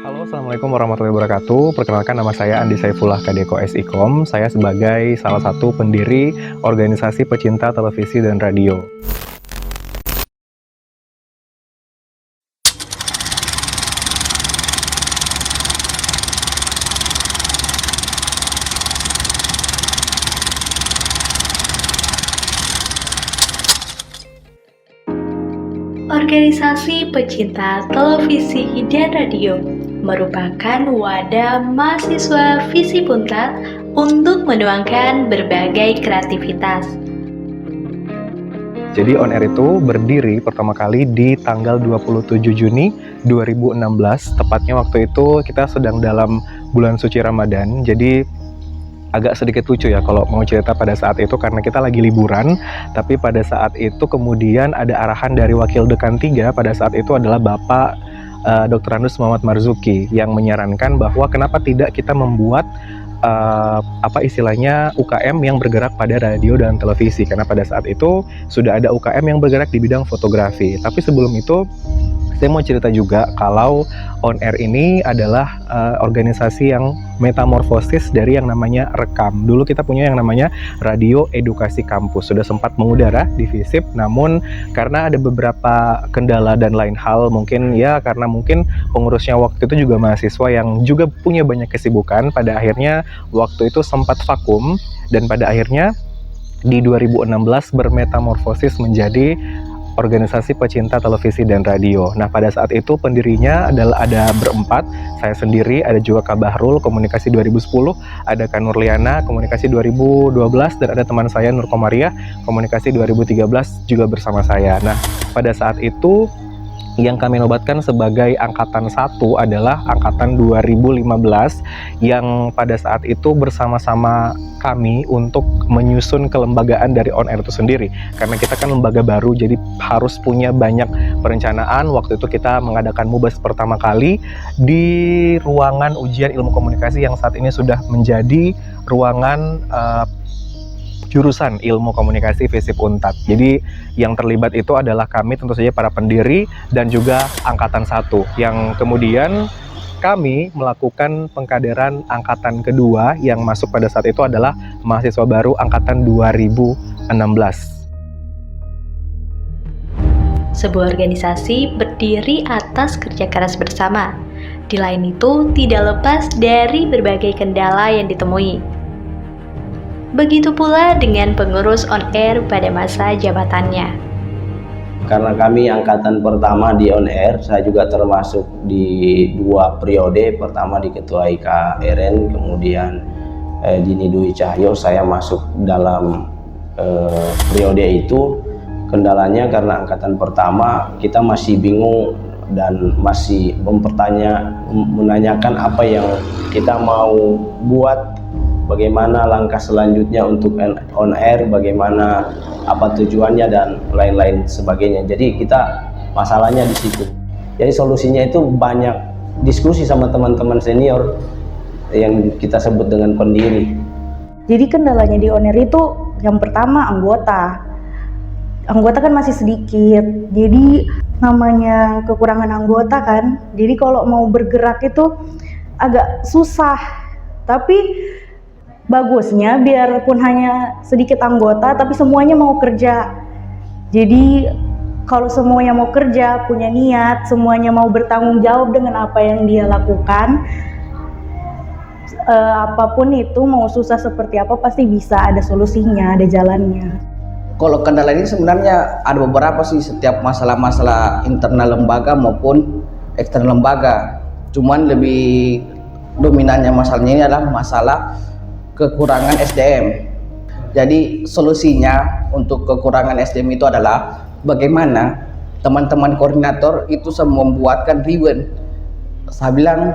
Halo, Assalamualaikum warahmatullahi wabarakatuh. Perkenalkan, nama saya Andi Saifullah Kadeko SIKOM. Saya sebagai salah satu pendiri organisasi pecinta televisi dan radio. Organisasi pecinta televisi dan radio merupakan wadah mahasiswa Visi Puntat untuk menuangkan berbagai kreativitas. Jadi On Air itu berdiri pertama kali di tanggal 27 Juni 2016. Tepatnya waktu itu kita sedang dalam bulan suci Ramadan. Jadi agak sedikit lucu ya kalau mau cerita pada saat itu, karena kita lagi liburan, tapi pada saat itu kemudian ada arahan dari Wakil Dekan 3 pada saat itu adalah Bapak Dr. Andus Muhammad Marzuki yang menyarankan bahwa kenapa tidak kita membuat istilahnya UKM yang bergerak pada radio dan televisi, karena pada saat itu sudah ada UKM yang bergerak di bidang fotografi. Tapi sebelum itu saya mau cerita juga kalau On Air ini adalah organisasi yang metamorfosis dari yang namanya Rekam. Dulu kita punya yang namanya Radio Edukasi Kampus, sudah sempat mengudara di FISIP, namun karena ada beberapa kendala dan lain hal, mungkin pengurusnya waktu itu juga mahasiswa yang juga punya banyak kesibukan, pada akhirnya waktu itu sempat vakum, dan pada akhirnya di 2016 bermetamorfosis menjadi organisasi pecinta televisi dan radio. Nah, pada saat itu pendirinya ada berempat, saya sendiri, ada juga Kak Bahrul, komunikasi 2010, ada Kak Nurliana, komunikasi 2012, dan ada teman saya Nur Komariah, komunikasi 2013 juga bersama saya. Nah, pada saat itu yang kami nobatkan sebagai angkatan 1 adalah angkatan 2015 yang pada saat itu bersama-sama kami untuk menyusun kelembagaan dari On Air itu sendiri, karena kita kan lembaga baru, jadi harus punya banyak perencanaan. Waktu itu kita mengadakan MUBAS pertama kali di ruangan ujian ilmu komunikasi yang saat ini sudah menjadi ruangan jurusan ilmu komunikasi Visip Untat. Jadi yang terlibat itu adalah kami, tentu saja para pendiri dan juga angkatan 1, yang kemudian kami melakukan pengkaderan angkatan kedua yang masuk pada saat itu adalah mahasiswa baru angkatan 2016. Sebuah organisasi berdiri atas kerja keras bersama. Di lain itu tidak lepas dari berbagai kendala yang ditemui. Begitu pula dengan pengurus On Air pada masa jabatannya. Karena kami angkatan pertama di On Air, saya juga termasuk di 2 periode. Pertama di Ketua IK RN, kemudian Dini Dwi Cahyo, saya masuk dalam periode itu. Kendalanya karena angkatan pertama kita masih bingung dan masih menanyakan apa yang kita mau buat, bagaimana langkah selanjutnya untuk On Air, bagaimana apa tujuannya dan lain-lain sebagainya. Jadi kita masalahnya di situ. Jadi solusinya itu banyak diskusi sama teman-teman senior yang kita sebut dengan pendiri. Jadi kendalanya di On Air itu yang pertama anggota kan masih sedikit, jadi namanya kekurangan anggota kan, jadi kalau mau bergerak itu agak susah. Tapi bagusnya biarpun hanya sedikit anggota tapi semuanya mau kerja. Jadi kalau semuanya mau kerja, punya niat, semuanya mau bertanggung jawab dengan apa yang dia lakukan, apapun itu, mau susah seperti apa pasti bisa ada solusinya, ada jalannya. Kalau kendala ini sebenarnya ada beberapa sih, setiap masalah-masalah internal lembaga maupun eksternal lembaga. Cuman lebih dominannya masalahnya ini adalah masalah kekurangan SDM. Jadi solusinya untuk kekurangan SDM itu adalah bagaimana teman-teman koordinator itu membuatkan ribbon. Saya bilang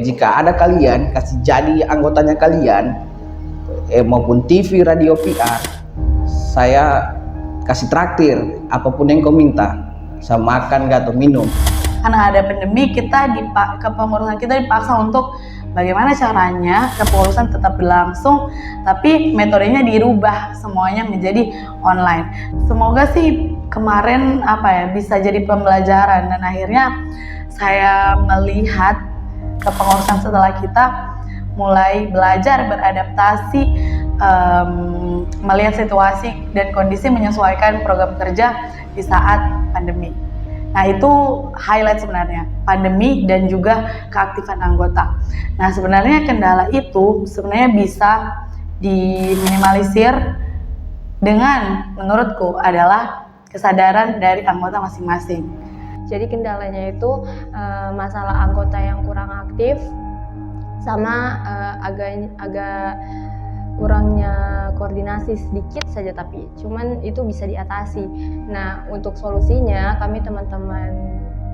jika ada kalian kasih jadi anggotanya kalian maupun TV, radio, PR, saya kasih traktir apapun yang kau minta, saya makan atau minum. Karena ada pandemi, kepengurusan kita dipaksa untuk bagaimana caranya kepengurusan tetap berlangsung, tapi metodenya dirubah semuanya menjadi online. Semoga sih kemarin bisa jadi pembelajaran, dan akhirnya saya melihat kepengurusan setelah kita mulai belajar beradaptasi, melihat situasi dan kondisi, menyesuaikan program kerja di saat pandemi. Nah, itu highlight sebenarnya, pandemi dan juga keaktifan anggota. Nah, sebenarnya kendala itu sebenarnya bisa diminimalisir dengan, menurutku, adalah kesadaran dari anggota masing-masing. Jadi kendalanya itu masalah anggota yang kurang aktif, sama agak kurangnya koordinasi sedikit saja, tapi cuman itu bisa diatasi. Nah, untuk solusinya kami teman-teman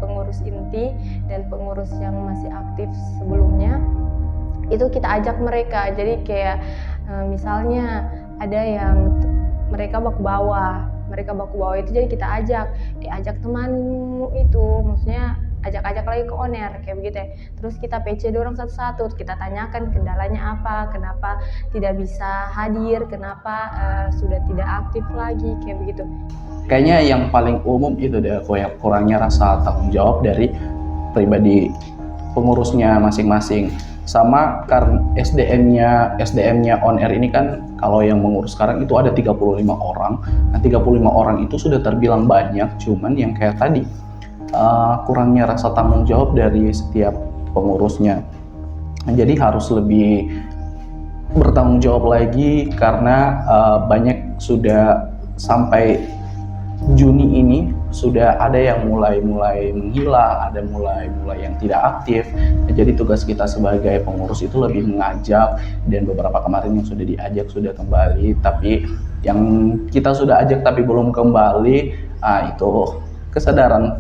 pengurus inti dan pengurus yang masih aktif sebelumnya itu kita ajak mereka. Jadi kayak misalnya ada yang mereka baku bawah itu, jadi kita ajak temanmu itu, maksudnya ajak lagi ke on-air kayak begitu ya. Terus kita PC dorong satu-satu, kita tanyakan kendalanya apa, kenapa tidak bisa hadir, kenapa sudah tidak aktif lagi kayak begitu. Kayaknya yang paling umum itu deh, kurangnya rasa tanggung jawab dari pribadi pengurusnya masing-masing. Sama karena SDM-nya on air ini kan, kalau yang mengurus sekarang itu ada 35 orang. Nah, 35 orang itu sudah terbilang banyak, cuman yang kayak tadi kurangnya rasa tanggung jawab dari setiap pengurusnya. Nah, jadi harus lebih bertanggung jawab lagi, karena banyak sudah sampai Juni ini sudah ada yang mulai menghilang, ada mulai yang tidak aktif. Nah, jadi tugas kita sebagai pengurus itu lebih mengajak, dan beberapa kemarin yang sudah diajak sudah kembali, tapi yang kita sudah ajak tapi belum kembali, itu kesadaran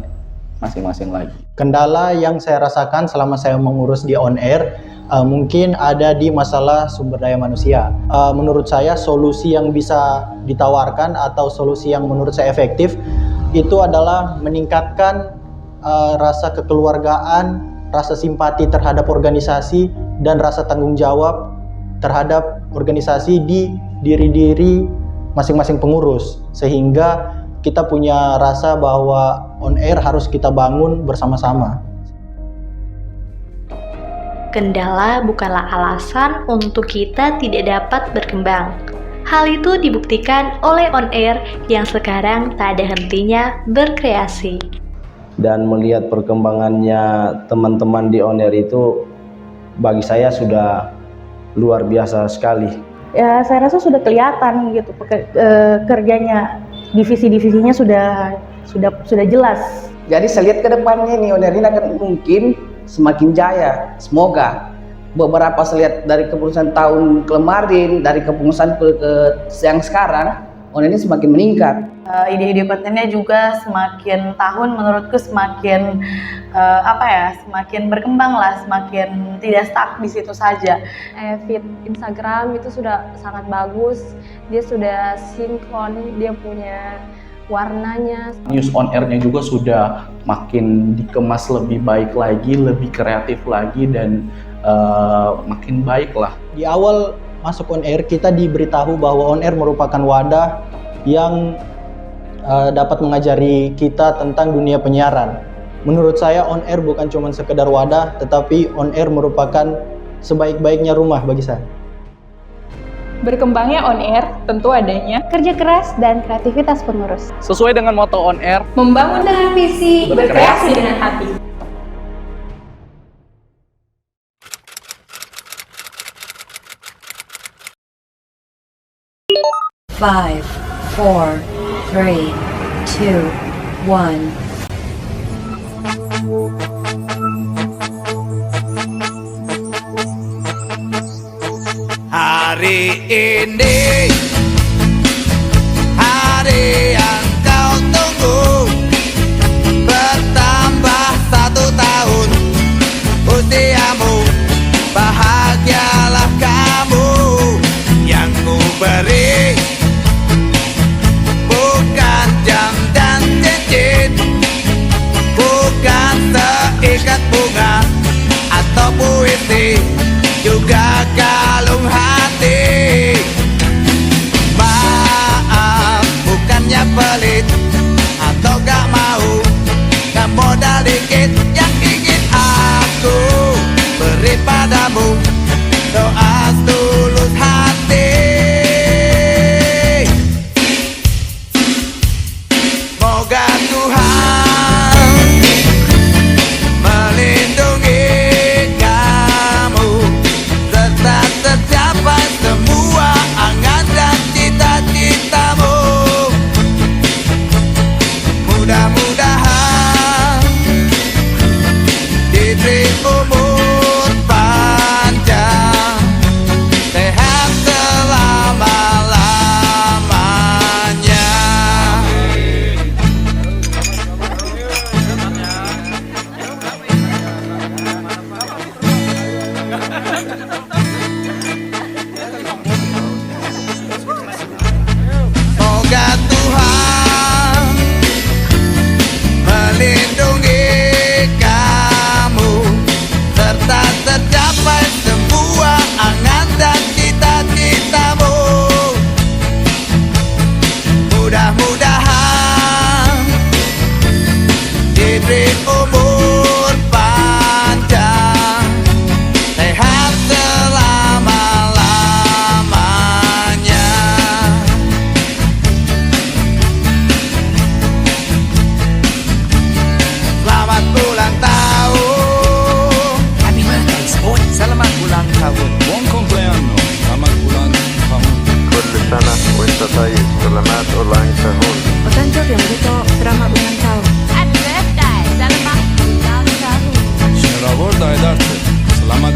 masing-masing lagi. Kendala yang saya rasakan selama saya mengurus di on air mungkin ada di masalah sumber daya manusia. Menurut saya solusi yang bisa ditawarkan atau solusi yang menurut saya efektif itu adalah meningkatkan rasa kekeluargaan, rasa simpati terhadap organisasi, dan rasa tanggung jawab terhadap organisasi di diri masing-masing pengurus, sehingga kita punya rasa bahwa on air harus kita bangun bersama-sama. Kendala bukanlah alasan untuk kita tidak dapat berkembang. Hal itu dibuktikan oleh on air yang sekarang tak ada hentinya berkreasi. Dan melihat perkembangannya teman-teman di on air itu, bagi saya sudah luar biasa sekali. Ya, saya rasa sudah kelihatan gitu kerjanya, divisi-divisinya sudah jelas. Jadi saya lihat ke depannya nih, on air ini akan mungkin semakin jaya. Semoga beberapa saya lihat dari kepengurusan tahun kemarin, dari kepengurusan yang sekarang, on air ini semakin meningkat. Ide-ide kontennya juga semakin tahun menurutku semakin semakin berkembang lah, semakin tidak stuck di situ saja. Feed Instagram itu sudah sangat bagus, dia sudah sinkron, dia punya warnanya. News on air-nya juga sudah makin dikemas lebih baik lagi, lebih kreatif lagi, dan makin baik lah. Di awal masuk on air, kita diberitahu bahwa on air merupakan wadah yang dapat mengajari kita tentang dunia penyiaran. Menurut saya on air bukan cuma sekedar wadah, tetapi on air merupakan sebaik-baiknya rumah bagi saya. Berkembangnya on air tentu adanya kerja keras dan kreativitas pengurus. Sesuai dengan moto on air, membangun dengan visi, berkreasi dengan hati. Five, 4, 3, 2, 1. Hari ini, hari yang kau tunggu, bertambah 1 tahun usiamu, bahagialah kamu. Yang ku beri bukan jam dan cincin, bukan seikat bunga atau puisi, juga kalung hati. Maaf, bukannya pelit atau gak mau, gak modal dikit yang ingin aku padamu doa tulus hati. Moga Tuhan melindungi kamu serta tercapai semua angan dan cita-citamu. Mudah-mudahan diberi umur panjang, sehat selama-lamanya. Moga Tuhan melindungi kamu serta tercapai semua angan dan cita-citamu. Mudah-mudahan diberi umur panjang, sehat selama-lamanya. Selamat ulang tahun. Happy birthday, sport. Selamat ulang tahun. Buon compleanno. Selamat ulang tahun. كل سنة وانت طيب. سلامات ulang tahun. Otanjok yang begitu, selamat ulang tahun. Happy birthday, selamat ulang tahun. Şuna vorda ederse. Selamat